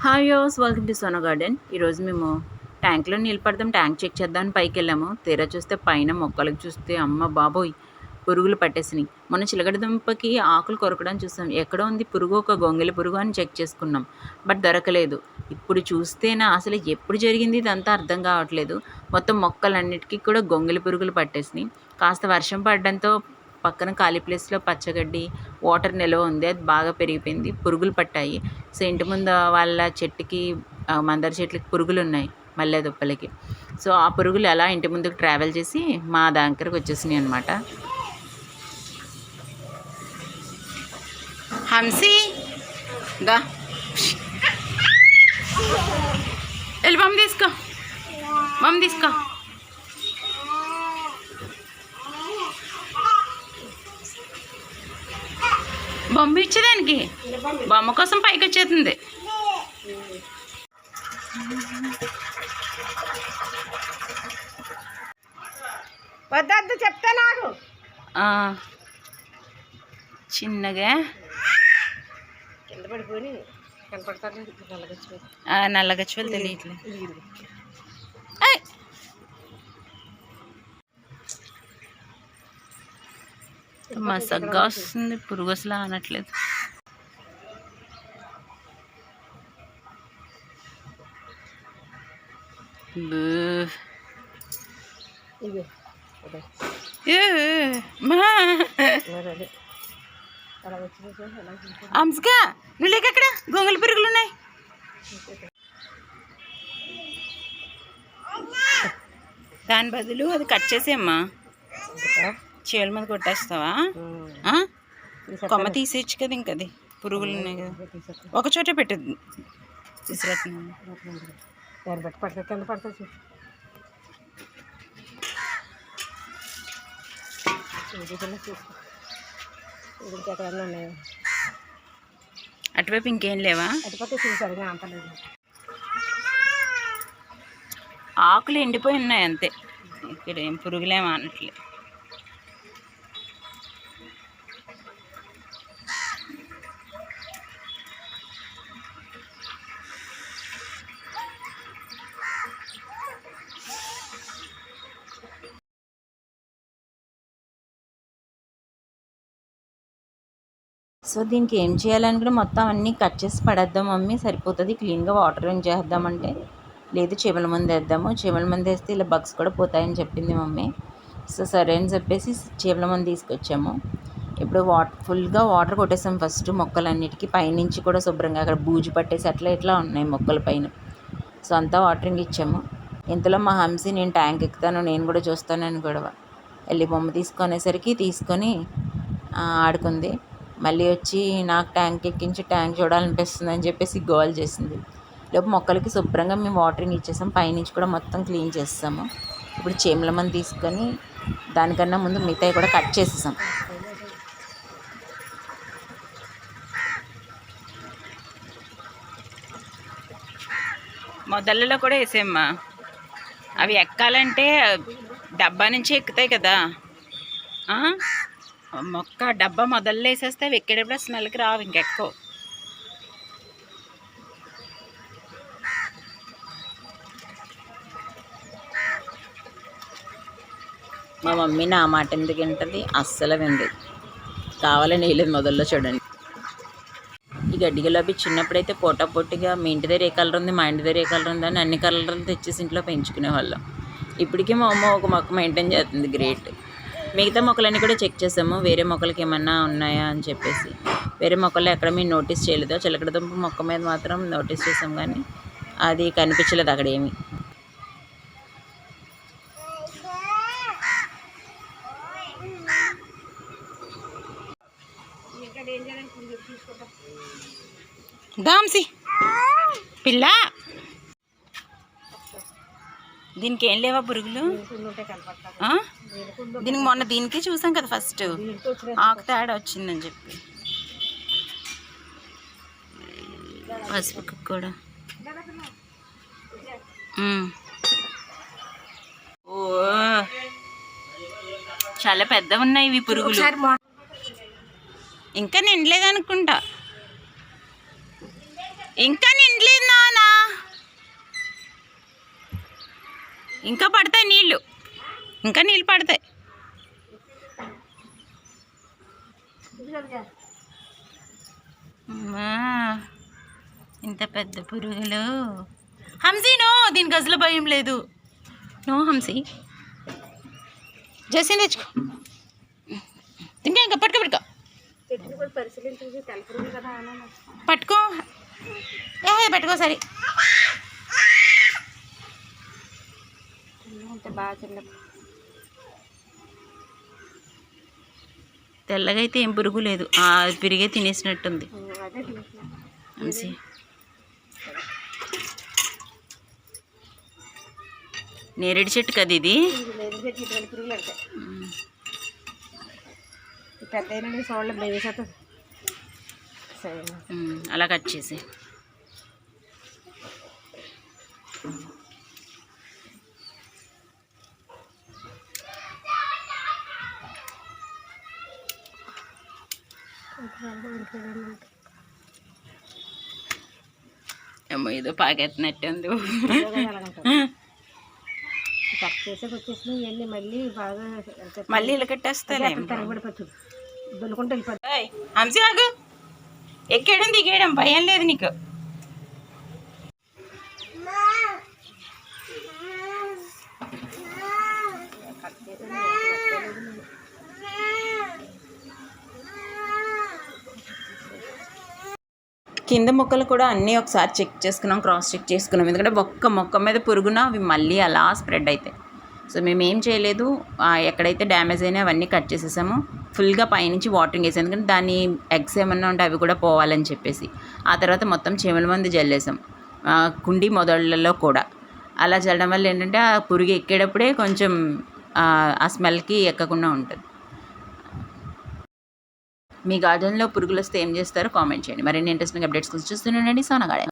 Hi యోస్, welcome to Sona garden. ఈరోజు మేము ట్యాంక్లో నీళ్ళు పడతాం, ట్యాంక్ చెక్ చేద్దామని పైకి వెళ్ళాము. తీరా చూస్తే పైన మొక్కలకు చూస్తే అమ్మ బాబోయ్ పురుగులు పట్టేసినాయి. మొన్న చిలకడ దుంపకి ఆకులు కొరకడం చూసాం. ఎక్కడో ఉంది పురుగు, ఒక గొంగలి పురుగు అని చెక్ చేసుకున్నాం, బట్ దొరకలేదు. ఇప్పుడు చూస్తేనా అసలు ఎప్పుడు జరిగింది ఇదంతా అర్థం కావట్లేదు. మొత్తం మొక్కలన్నిటికీ కూడా గొంగలి పురుగులు పట్టేసినాయి. కాస్త వర్షం పడడంతో పక్కన ఖాళీ ప్లేస్లో పచ్చగడ్డి, వాటర్ నిల్వ ఉంది, అది బాగా పెరిగిపోయింది, పురుగులు పట్టాయి. సో ఇంటి ముందు వాళ్ళ చెట్టుకి, మందార చెట్లకి పురుగులు ఉన్నాయి, మల్లె దుప్పలకి. సో ఆ పురుగులు అలా ఇంటి ముందుకు ట్రావెల్ చేసి మా దగ్గరకు వచ్చేసినాయి అనమాట. హంసి దా వెళ్ళి మమ్మీ తీసుకో, మమ్మీ తీసుకో. బొమ్మ ఇచ్చేదానికి, బొమ్మ కోసం పైకి వచ్చేస్తుంది. వద్దు చెప్తా నాకు చిన్నగా కింద పడిపోయి కనపడతాను. నల్లగచ్చువలు తెలియట్లేదు. మసగ్గా వస్తుంది, పురుగు అసలు అనట్లేదు. అంశగా నువ్వు లేక అక్కడ గొంగళి పురుగులు ఉన్నాయి. దాని బదులు అది కట్ చేసేమ్మా, చీల మీద కొట్టేస్తావా? కొమ్మ తీసేయచ్చు కదా, ఇంకది పురుగులు ఉన్నాయి కదా, ఒక చోటే పెట్టద్దు. తీసుకురాతున్నాను కింద పడుతుంది. అటువైపు ఇంకేం లేవా? అటుపక్క చూసారు, అంతలేదు. ఆకులు ఎండిపోయి ఉన్నాయి అంతే, ఇక్కడ ఏం పురుగులేమో అనట్లేదు. సో దీనికి ఏం చేయాలని కూడా మొత్తం అన్నీ కట్ చేసి పడేద్దాం మమ్మీ, సరిపోతుంది, క్లీన్గా వాటర్ ఏం చేద్దామంటే లేదు చీమల మందు వేద్దాము, చీమల మందు వేస్తే ఇలా బగ్స్ కూడా పోతాయని చెప్పింది మమ్మీ. సో సరే అని చెప్పేసి చీమల మందు తీసుకొచ్చాము. ఇప్పుడు ఫుల్గా వాటర్ కొట్టేసాం ఫస్ట్ మొక్కలన్నిటికీ, పైనుంచి కూడా శుభ్రంగా అక్కడ బూజు పట్టేసి అట్లా ఇట్లా ఉన్నాయి మొక్కల పైన. సో అంతా వాటరింగ్ ఇచ్చాము. ఇంతలో మా హంసి నేను ట్యాంక్ ఎక్కుతాను, నేను కూడా చూస్తానని గొడవ, వెళ్ళి బొమ్మ తీసుకునేసరికి తీసుకొని ఆడుకుంది. మళ్ళీ వచ్చి నాకు ట్యాంక్ ఎక్కించి ట్యాంక్ చూడాలనిపిస్తుంది అని చెప్పేసి గోల్ చేసింది. లోపు మొక్కలకి శుభ్రంగా మేము వాటరింగ్ ఇచ్చేసాం, పైనుంచి కూడా మొత్తం క్లీన్ చేస్తాము. ఇప్పుడు చీమల మందు తీసుకొని దానికన్నా ముందు మిగతాయి కూడా కట్ చేసేసాం. మొదళ్ళలో కూడా వేసామ్మా, అవి ఎక్కాలంటే డబ్బా నుంచి ఎక్కుతాయి కదా, మొక్క డబ్బా మొదల్లో వేసేస్తే అవి ఎక్కేటప్పుడు స్మెల్కి రావు ఇంకెక్కువ. మా మమ్మీ నా మాట ఎందుకు వింటుంది, అస్సలు వింది, కావాలని వేయలేదు మొదల్లో. చూడండి ఈ గడ్డి గులాబీ చిన్నప్పుడైతే పొట్టిగా మీ ఇంటి దగ్గర ఏ కలర్ ఉంది, మా ఇంటి దగ్గర ఏ కలర్ ఉంది అని అన్ని కలర్లు తెచ్చేసి ఇంట్లో పెంచుకునేవాళ్ళం. ఇప్పటికీ మా అమ్మ ఒక మొక్క మెయింటైన్ చేస్తుంది, గ్రేట్. మిగతా మొక్కలన్నీ కూడా చెక్ చేసాము, వేరే మొక్కలకి ఏమన్నా ఉన్నాయా అని చెప్పేసి. వేరే మొక్కలు ఎక్కడ మేము నోటీస్ చేయలేదు, చిలకడదుంప మొక్క మీద మాత్రం నోటీస్ చేసాం, కానీ అది కనిపించలేదు అక్కడ ఏమి. దాంసి పిల్ల, దీనికి ఏం లేవా పురుగులు? దీనికి మొన్న దీనికి చూసాం కదా ఫస్ట్, ఆకు తేడా వచ్చిందని చెప్పి. పసుపుకి కూడా ఓ చాలా పెద్దవి ఉన్నాయి ఇవి పురుగులు. ఇంకా నిండలేదు అనుకుంటా, ఇంకా నిండలేదు. ఇంకా పడతాయి నీళ్ళు, ఇంకా నీళ్ళు పడతాయి. అమ్మా, ఇంత పెద్ద పురుగులు. హంసీ నో, దీనికి అసలు భయం లేదు. నో హంసీ, జసి తెచ్చుకో. ఇంకా పట్టుకో పట్టుకో పట్టుకో సరే. బాగా చిన్న తెల్లగా అయితే ఏం పురుగు లేదు, పిరిగే తినేసినట్టుంది. అదే హంసీ నేరేడు చెట్టు కదా ఇది. పురుగులు అంటే పెద్ద అయినా చూడలేదు వేసేస్తుంది. సరే అలా కట్ చేసి ఏమో ఏదో పాకెత్తినట్టు ఉంది. కట్ చేసి వచ్చేసి ఇవన్నీ మళ్ళీ బాగా మళ్ళీ ఇలా కట్టేస్తాలే. తిరగబడిపోతుంది, దొల్లుకుంటూ వెళ్ళిపోతుంది. హంసీ ఆగు, ఎక్కేయడం దిగేయడం భయం లేదు నీకు. కింద మొక్కలు కూడా అన్నీ ఒకసారి చెక్ చేసుకున్నాం, క్రాస్ చెక్ చేసుకున్నాం. ఎందుకంటే ఒక్క మొక్క మీద పురుగున అవి మళ్ళీ అలా స్ప్రెడ్ అవుతాయి. సో మేము ఏం చేయలేదు, ఎక్కడైతే డ్యామేజ్ అయినా అవన్నీ కట్ చేసేసాము. ఫుల్గా పైనుంచి వాటరింగ్ వేసాం, ఎందుకంటే దాని ఎగ్స్ ఏమన్నా ఉంటే అవి కూడా పోవాలని చెప్పేసి. ఆ తర్వాత మొత్తం చీమల మందు జల్లేసాం కుండీ మొదళ్ళలో కూడా. అలా చల్లడం వల్ల ఏంటంటే ఆ పురుగు ఎక్కేటప్పుడే కొంచెం ఆ స్మెల్కి ఎక్కకుండా ఉంటుంది. మీ గార్డెన్లో పురుగులు వస్తే ఏం చేస్తారో కామెంట్ చేయండి. మరిన్ని ఇంట్రెస్టింగ్ అప్డేట్స్ కోసం చూస్తూనే ఉండండి సోనా గార్డెన్.